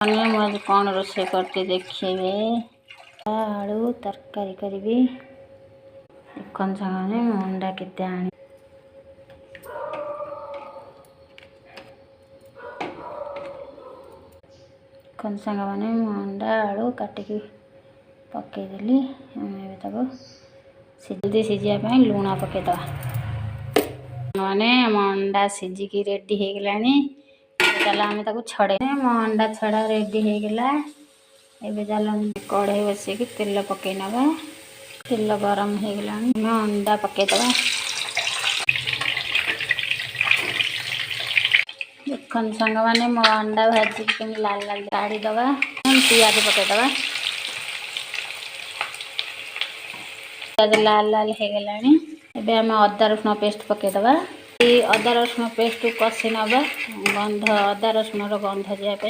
आज कौन रोषे करते देखिए। आलू तरकारी करी कौन साने अंडा केते आनी कौन सांग मैंने अंडा आलू काटिकी पकईदेली जल्दी सीझा लुण पकईदे मैंने अंडा सीझिकी रेडी हो गलानी। चल आम छड़े अंडा छड़ा रेडी हो गला। एबे चल कढ़ई बसिकी तेल पकई नवा। तेल गरम हो गला अंडा पकईदे देखन सांग मैंने मो अंडा भाजी के लाल लाल काढ़ीदे पियाज पकईदे पियाज लाल लाल हो गला। एबे आम अदा रसुण पेस्ट पकईदे अदा रसुण पेस्ट कषि नवा गंध अदा रसुण गंध जाए